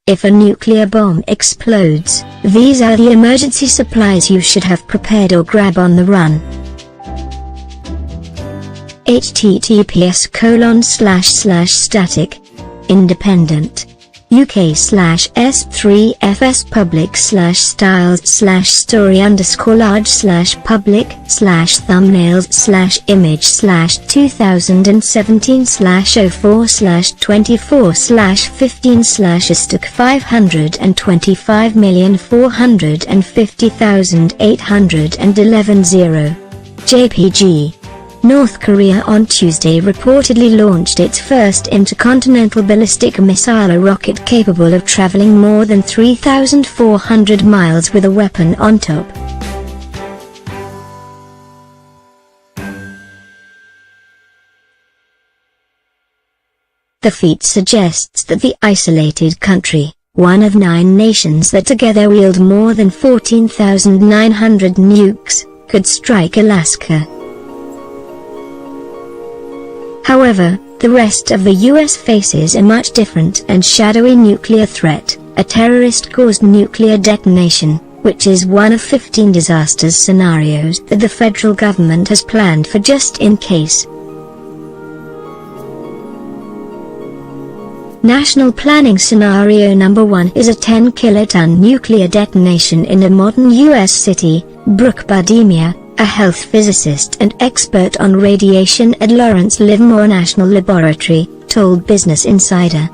If a nuclear bomb explodes, these are the emergency supplies you should have prepared or grab on the run. https://static independent UK/S3FS public/story_public/thumbnails/image/2017/04/24/15/550,811 JPG. North Korea on Tuesday reportedly launched its first intercontinental ballistic missile, a rocket capable of traveling more than 3,400 miles with a weapon on top. The feat suggests that the isolated country, one of 9 nations that together wield more than 14,900 nukes, could strike Alaska. However, the rest of the US faces a much different and shadowy nuclear threat, a terrorist-caused nuclear detonation, which is one of 15 disaster scenarios that the federal government has planned for just in case. National Planning Scenario Number 1 is a 10-kiloton nuclear detonation in a modern US city. Brooke Bademia, a health physicist and expert on radiation at Lawrence Livermore National Laboratory, told Business Insider.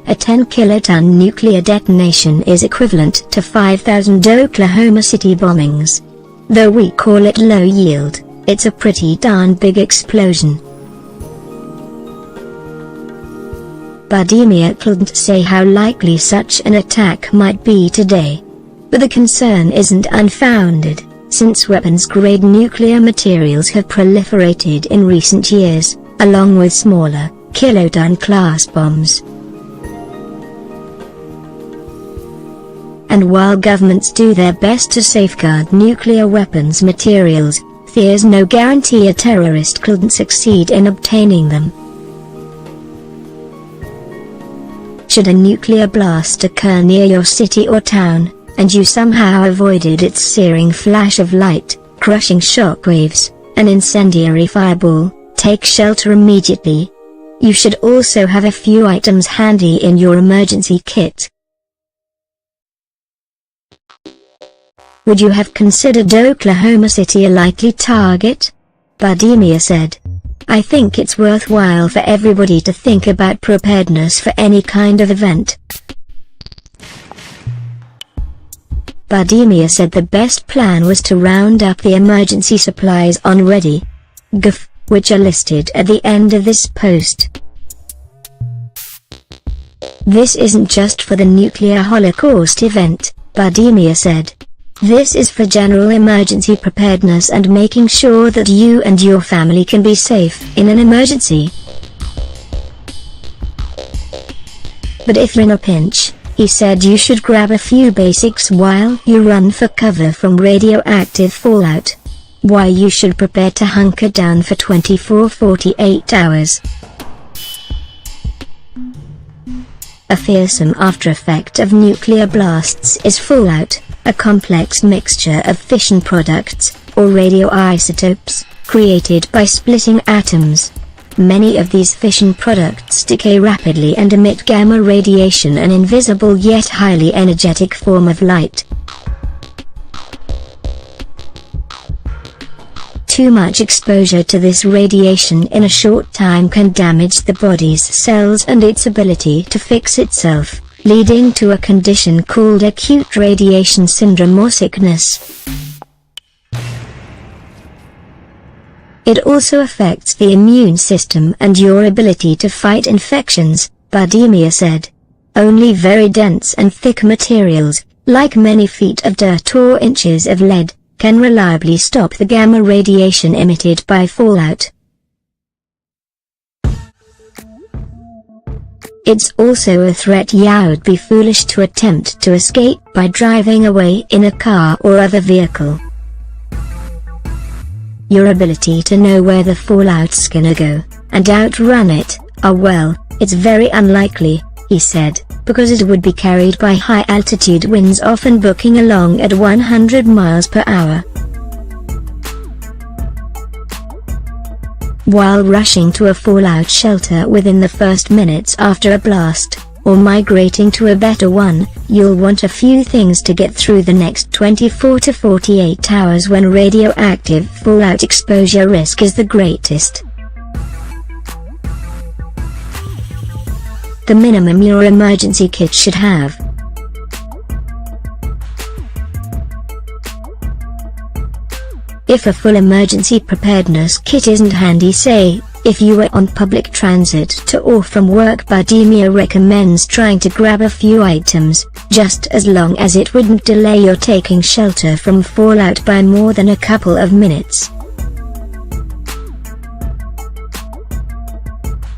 A 10-kiloton nuclear detonation is equivalent to 5,000 Oklahoma City bombings. Though we call it low yield, it's a pretty darn big explosion. Bademia couldn't say how likely such an attack might be today. But the concern isn't unfounded, since weapons-grade nuclear materials have proliferated in recent years, along with smaller, kiloton-class bombs. And while governments do their best to safeguard nuclear weapons materials, there's no guarantee a terrorist couldn't succeed in obtaining them. Should a nuclear blast occur near your city or town, and you somehow avoided its searing flash of light, crushing shockwaves, an incendiary fireball, take shelter immediately. You should also have a few items handy in your emergency kit. Would you have considered Oklahoma City a likely target? Bademia said. I think it's worthwhile for everybody to think about preparedness for any kind of event. Bademia said the best plan was to round up the emergency supplies on Ready.gov, which are listed at the end of this post. This isn't just for the nuclear holocaust event, Bademia said. This is for general emergency preparedness and making sure that you and your family can be safe in an emergency. But if you're in a pinch, he said you should grab a few basics while you run for cover from radioactive fallout. Why you should prepare to hunker down for 24-48 hours. A fearsome aftereffect of nuclear blasts is fallout, a complex mixture of fission products, or radioisotopes, created by splitting atoms. Many of these fission products decay rapidly and emit gamma radiation, an invisible yet highly energetic form of light. Too much exposure to this radiation in a short time can damage the body's cells and its ability to fix itself, leading to a condition called acute radiation syndrome or sickness. It also affects the immune system and your ability to fight infections, Bademia said. Only very dense and thick materials, like many feet of dirt or inches of lead, can reliably stop the gamma radiation emitted by fallout. It's also a threat. You'd be foolish to attempt to escape by driving away in a car or other vehicle. Your ability to know where the fallout's gonna go, and outrun it, well, it's very unlikely, he said, because it would be carried by high-altitude winds often booking along at 100 miles per hour. While rushing to a fallout shelter within the first minutes after a blast, or migrating to a better one, you'll want a few things to get through the next 24 to 48 hours when radioactive fallout exposure risk is the greatest. The minimum your emergency kit should have. If a full emergency preparedness kit isn't handy, say, if you were on public transit to or from work, Budimir recommends trying to grab a few items, just as long as it wouldn't delay your taking shelter from fallout by more than a couple of minutes.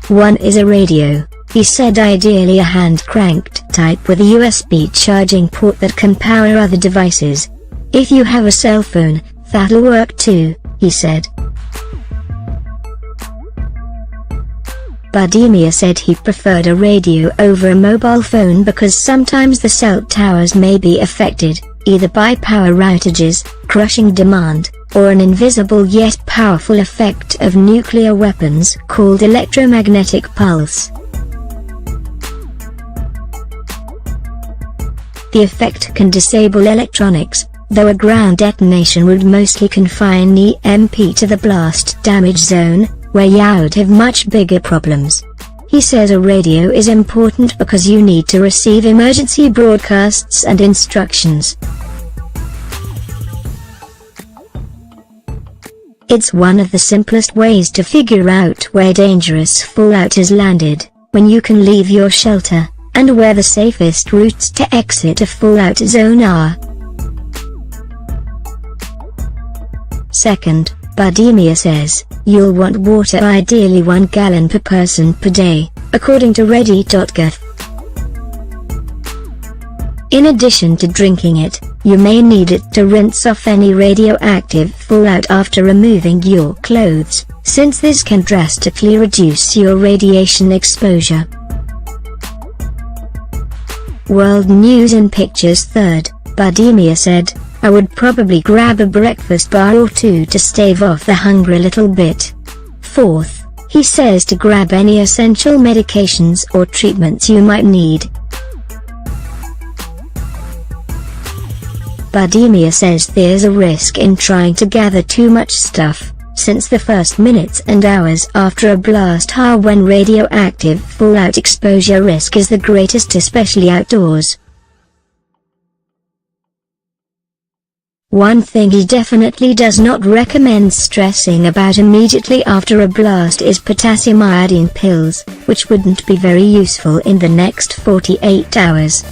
One is a radio, he said, ideally a hand-cranked type with a USB charging port that can power other devices. If you have a cell phone, that'll work too, he said. Budimir said he preferred a radio over a mobile phone because sometimes the cell towers may be affected, either by power outages, crushing demand, or an invisible yet powerful effect of nuclear weapons called electromagnetic pulse. The effect can disable electronics, though a ground detonation would mostly confine the EMP to the blast damage zone, where you'd have much bigger problems. He says a radio is important because you need to receive emergency broadcasts and instructions. It's one of the simplest ways to figure out where dangerous fallout has landed, when you can leave your shelter, and where the safest routes to exit a fallout zone are. Second, Budimir says, you'll want water, ideally 1 gallon per person per day, according to ready.gov. In addition to drinking it, you may need it to rinse off any radioactive fallout after removing your clothes, since this can drastically reduce your radiation exposure. World News and Pictures. Third, Budimir said, I would probably grab a breakfast bar or two to stave off the hunger a little bit. Fourth, he says to grab any essential medications or treatments you might need. Budimir says there's a risk in trying to gather too much stuff, since the first minutes and hours after a blast are when radioactive fallout exposure risk is the greatest, especially outdoors. One thing he definitely does not recommend stressing about immediately after a blast is potassium iodine pills, which wouldn't be very useful in the next 48 hours.